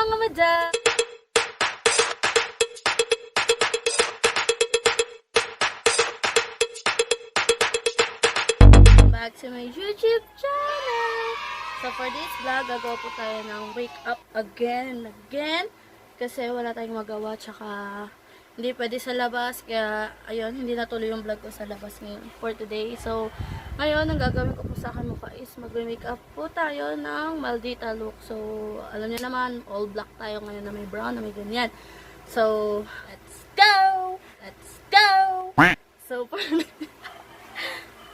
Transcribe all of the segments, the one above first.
mga madam! Back to my YouTube channel! So for this vlog, gagawa po tayo ng wake up again and again. Kasi wala tayong magawa, tsaka hindi pwede sa labas. Kaya ayun, hindi natuloy yung vlog ko sa labas ngayon for today. So ngayon, ang gagawin ko po sa akin mukha is mag-make up po tayo ng maldita look. So alam niyo naman, all black tayo ngayon na may brown, na may ganyan. So let's go! Let's go! So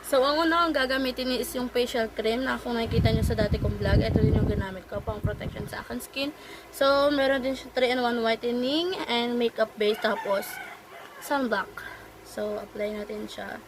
So, ang una kong gagamitin is yung facial cream na kung nakikita nyo sa dati kong vlog. Ito din yung ginamit ko pang protection sa akin skin. So, meron din siya 3-in-1 whitening and makeup base tapos sunblock. So, apply natin siya.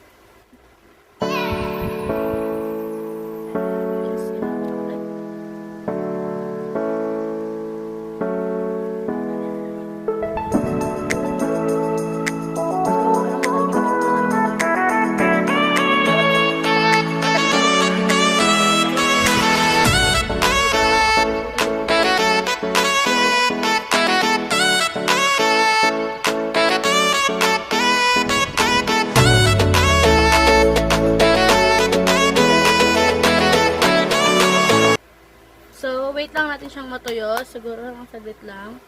So, wait lang natin siyang matuyo. Siguro lang saglit lang.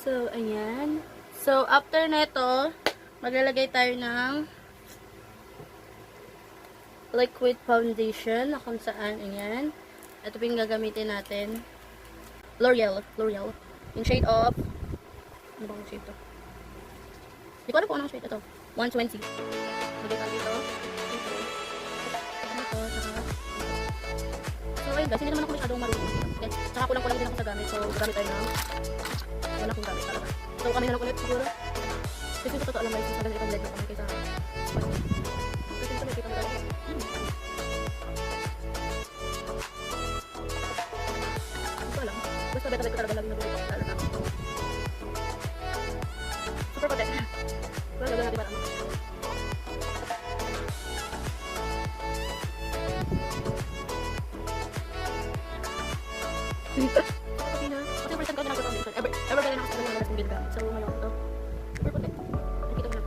So, ayan. So, after neto, maglalagay tayo ng liquid foundation na kung saan, ayan. Ito po yung gagamitin natin. L'Oreal. Yung shade of, ano bang shade to? Hindi ko alam kung anong shade ito. 120. Lagay tayo dito. Ito, tsaka so ayun guys, hindi naman ako masyadong marunong. Okay. Tsaka kulang-kulang din ako sa gamit. So gamit tayo ng wala akong gamit talaga. So kami na lang ulit siguro. Kasi sa totoo lang guys, sa ganito ang blend kami kaysa kasi ito nakikita mo talaga. Hindi ko alam. Basta beta ko talaga lagi nabulot talaga. Super pote. Wala gagawin natin parang okay na. Kasi first time ko din ako foundation. Ever ba rin ako sa ganyan ng gamit. So, ngayon ito. Super puti. Nakita ko na.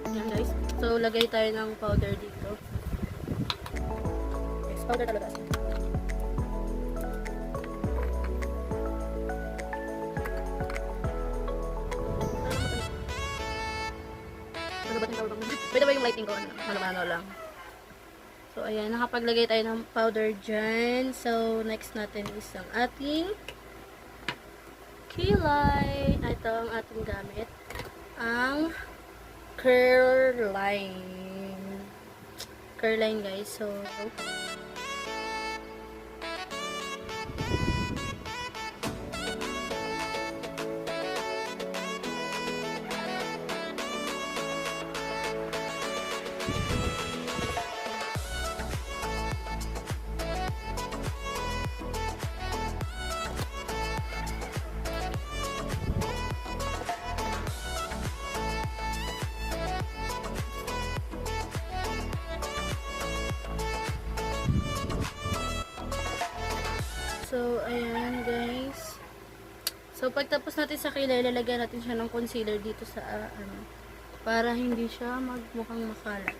Ayan guys. So, lagay tayo ng powder dito. Yes, powder talaga. Pwede ba yung lighting ko? Ano lang. So, ayan. Nakapaglagay tayo ng powder dyan. So, next natin is ang ating kilay. Ito ang ating gamit. Ang Curline. Curline, guys. So, So, ayan guys. So, pagtapos natin sa kilay, lalagyan natin siya ng concealer dito sa, para hindi siya magmukhang makalat.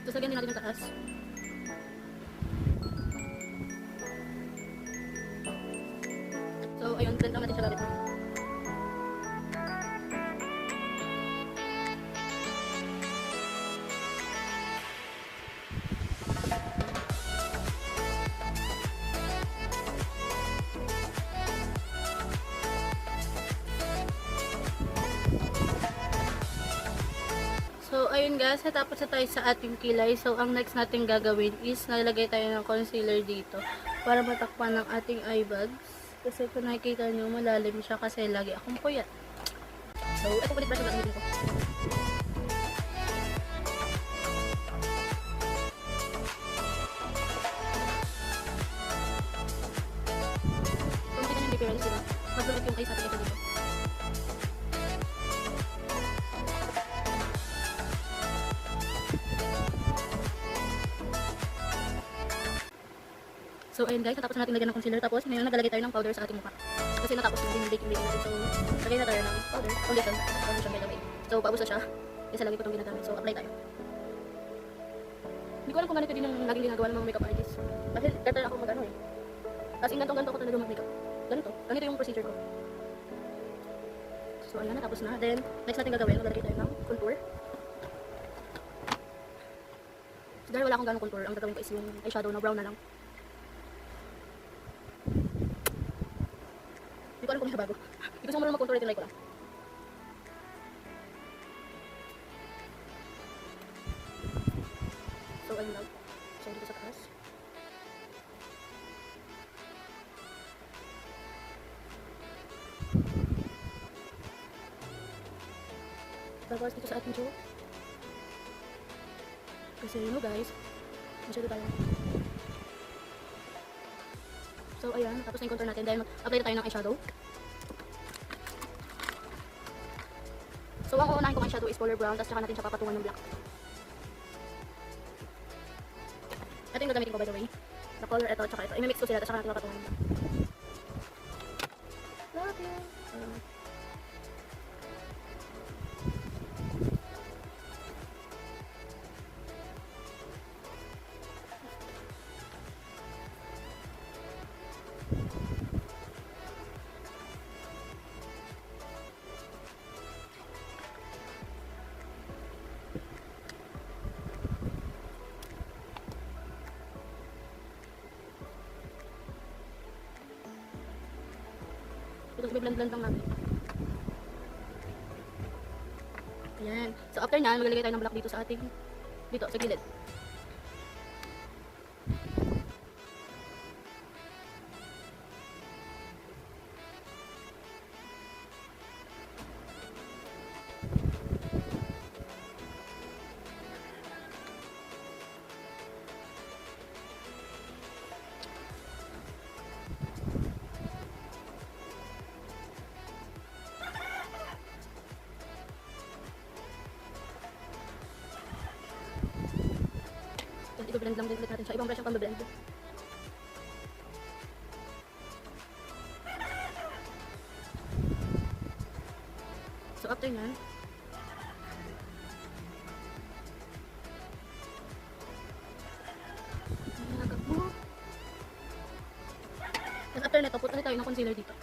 Tapos lagyan din natin yung taas. So, ayun, blend lang natin siya gamit. So, ayun guys, natapos na tayo sa ating kilay. So, ang next natin gagawin is nalagay tayo ng concealer dito para matakpan ng ating eye bags. Kasi kung nakikita nyo, malalim siya kasi lagi akong puyat. So, ito palit brush yung gagamitin ko. Kung makita nyo yung difference, diba? Mas lumit yung face natin ito dito. So, ayun guys, natapos na natin lagyan ng concealer. Tapos, ngayon naglalagay tayo ng powder sa ating mukha. Kasi natapos na din yung baking natin. So, lagay na tayo ng powder. Foundation by the way. So, paubos na siya. Kasi lagi ko itong ginagamit. So, apply tayo. Hindi ko alam kung ganito din yung laging ginagawa ng mga makeup artist. Kasi better ako mag-ano eh. As in, ganito ako talaga mag-makeup. Ganito yung procedure ko. So, ayan, natapos na. Then, next natin gagawin, maglalagay tayo ng contour. So, dahil wala akong ganong contour, ang gagawin ko is yung eyeshadow na brown na lang. Hindi ko alam kung may bago. Hindi ko marunong mag-contour, tinry ko lang. So, ayun lang. So, dito sa taas. Tapos dito sa ating joke. Kasi yun guys, masyado tayo. So ayan, tapos na yung contour natin. Dahil mag-apply na tayo ng eyeshadow. So ang uunahin kong eyeshadow is color brown, tapos saka natin siya papatungan ng black. Ito yung gagamitin ko by the way. The color ito, tsaka ito. I-mix ko sila, tapos saka natin papatungan ng black. Love you! Ito, i-blend-blend lang natin. Ayan. So, after nyan, maglalagay tayo ng black dito sa ating, dito, sa gilid. I-blend lang din ulit natin siya. Ibang brush yung pang-blend. So after nyan, tapos after nito, put ulit tayo ng concealer dito.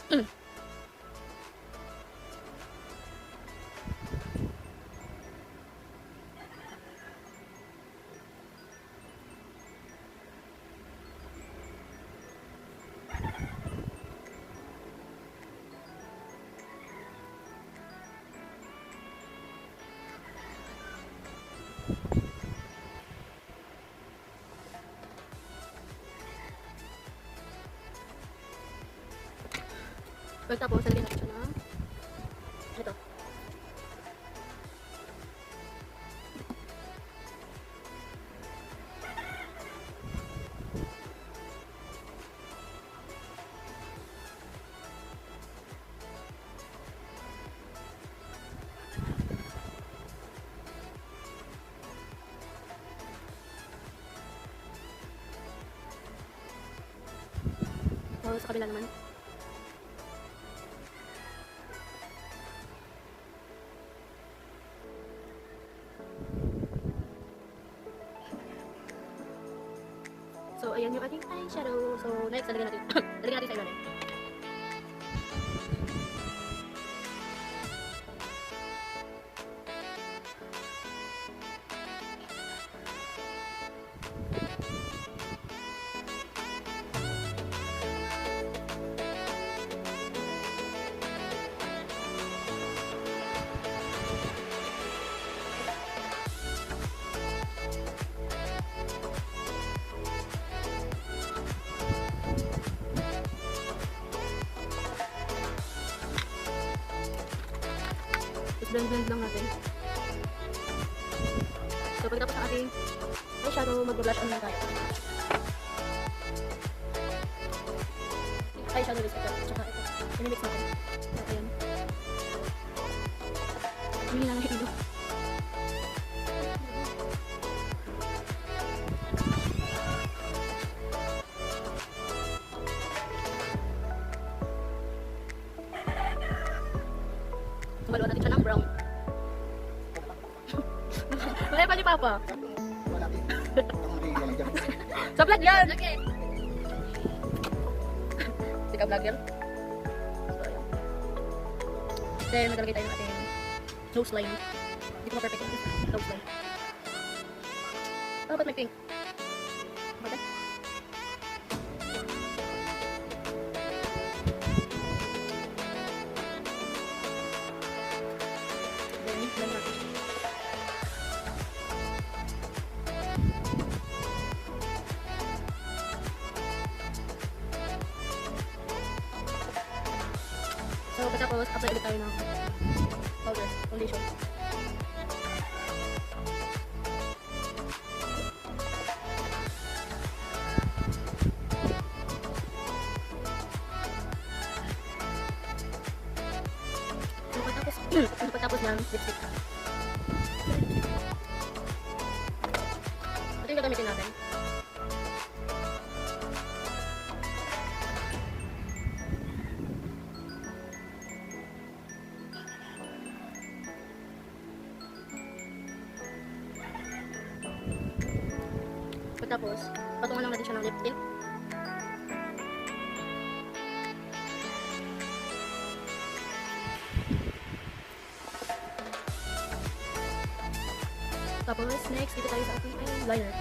Pagkatapos, salagyan natin siya ng ito. So, sa kabila naman. So, ayan yung ating eyeshadow. So, next, lalagyan natin. Lalagyan natin sa ilalim. blend lang natin. So, pagkatapos ng ating eyeshadow, mag-blush on na tayo. Eyeshadow is ito, tsaka ito. Inimix natin. So, ayan. Hindi na nakikilo. Tumaluan natin siya ng brown. Wala pa ni Papa. Sa vlog yan! Okay. Sika vlogger. So, ayan. Then, maglalagay tayo ng ating nose line. Hindi ko ma-perfect yung nose line. Oh, ba't may pink? Okay. Then, blend natin. So, pagkatapos, apply ulit tayo ng powder, foundation. So, pagkatapos ng lipstick. Ito yung gagamitin natin. Tapos, patungan lang natin siya ng lip tint. Tapos, next, dito tayo sa ating eyeliner.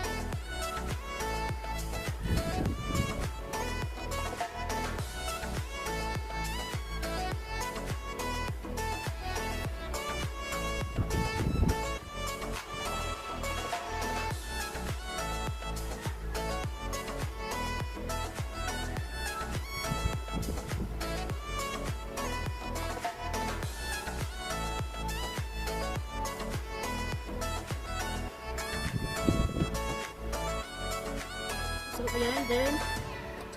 So, ayan, then,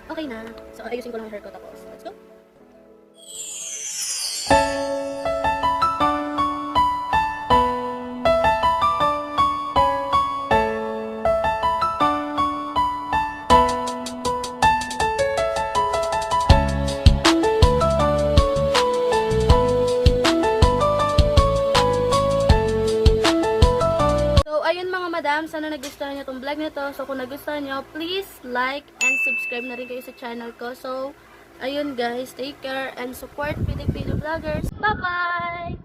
okay na. So, ayusin ko lang yung hair ko tapos. Let's go! Madam, sana nagustuhan niyo itong vlog nito. So, kung nagustuhan niyo, please like and subscribe na rin kayo sa channel ko. So, ayun guys, take care and support Pili Pili Vloggers. Bye-bye!